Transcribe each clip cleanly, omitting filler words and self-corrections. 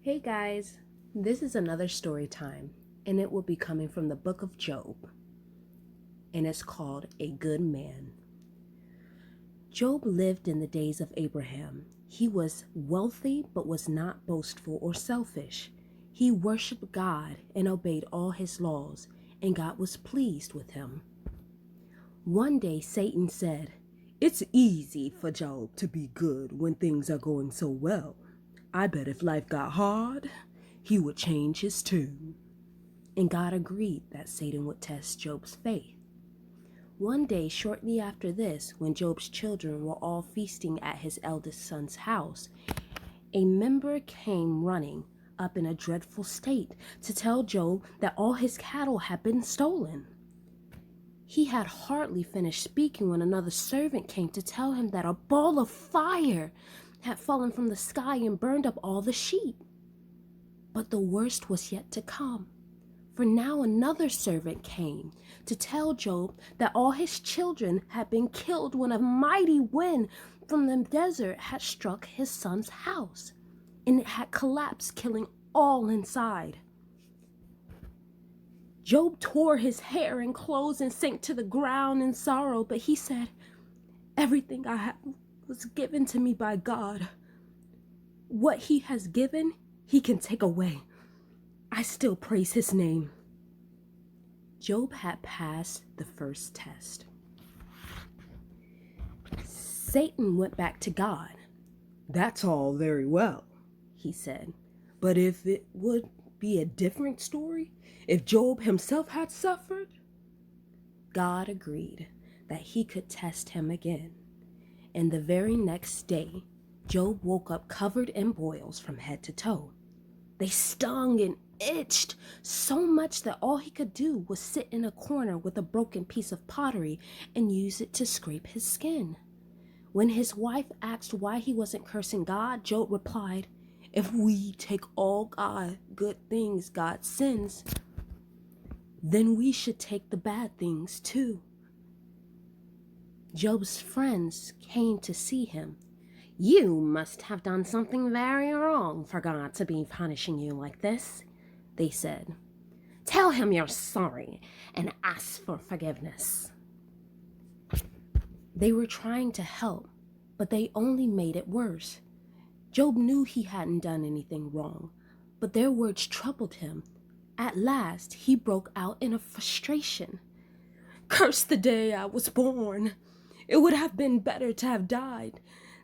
Hey guys, this is another story time, and it will be coming from the book of Job, and it's called A Good Man. Job lived in the days of Abraham. He was wealthy but was not boastful or selfish. He worshiped God and obeyed all his laws, and God was pleased with him. One day Satan said, "It's easy for Job to be good when things are going so well. I bet if life got hard, he would change his tune." And God agreed that Satan would test Job's faith. One day, shortly after this, when Job's children were all feasting at his eldest son's house, a member came running up in a dreadful state to tell Job that all his cattle had been stolen. He had hardly finished speaking when another servant came to tell him that a ball of fire had fallen from the sky and burned up all the sheep. But the worst was yet to come, for now another servant came to tell Job that all his children had been killed when a mighty wind from the desert had struck his son's house, and it had collapsed, killing all inside. Job tore his hair and clothes and sank to the ground in sorrow, but he said, "Everything I have was given to me by God. What he has given, he can take away. I still praise his name." Job had passed the first test. Satan went back to God. "That's all very well," he said, "but if it would be a different story, if Job himself had suffered?" God agreed that he could test him again. And the very next day, Job woke up covered in boils from head to toe. They stung and itched so much that all he could do was sit in a corner with a broken piece of pottery and use it to scrape his skin. When his wife asked why he wasn't cursing God, Job replied, "If we take all good things God sends, then we should take the bad things too." Job's friends came to see him. "You must have done something very wrong for God to be punishing you like this," they said. "Tell him you're sorry and ask for forgiveness." They were trying to help, but they only made it worse. Job knew he hadn't done anything wrong, but their words troubled him. At last, he broke out in a frustration. "Curse the day I was born. It would have been better to have died.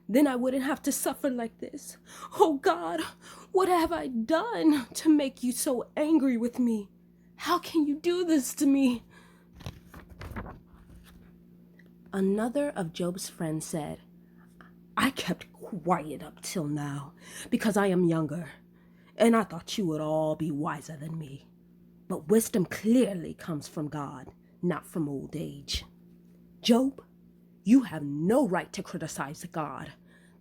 Then I wouldn't have to suffer like this. Oh God, what have I done to make you so angry with me? How can you do this to me?" Another of Job's friends said, "I kept quiet up till now because I am younger, and I thought you would all be wiser than me. But wisdom clearly comes from God, not from old age. Job, you have no right to criticize God.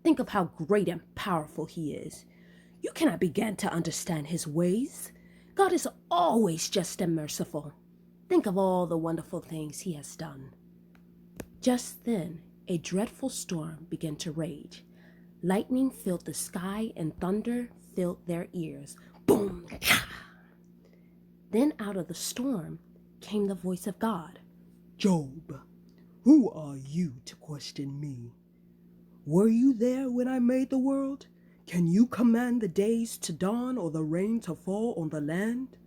Think of how great and powerful he is. You cannot begin to understand his ways. God is always just and merciful. Think of all the wonderful things he has done." Just then, a dreadful storm began to rage. Lightning filled the sky and thunder filled their ears. Boom! Then out of the storm came the voice of God. "Job, who are you to question me? Were you there when I made the world? Can you command the days to dawn or the rain to fall on the land?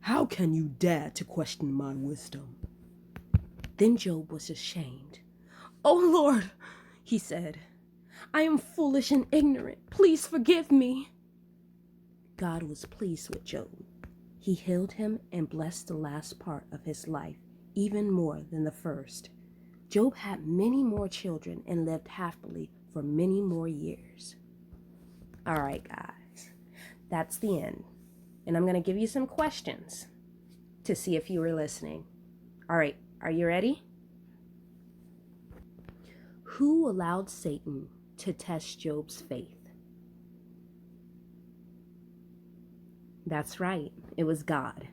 How can you dare to question my wisdom?" Then Job was ashamed. "Oh Lord," he said, "I am foolish and ignorant. Please forgive me." God was pleased with Job. He healed him and blessed the last part of his life even more than the first. Job had many more children and lived happily for many more years. All right, guys, that's the end. And I'm going to give you some questions to see if you were listening. All right, are you ready? Who allowed Satan to test Job's faith? That's right, it was God.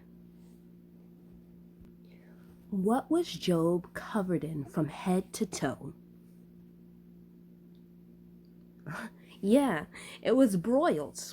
What was Job covered in from head to toe? Yeah, it was broils.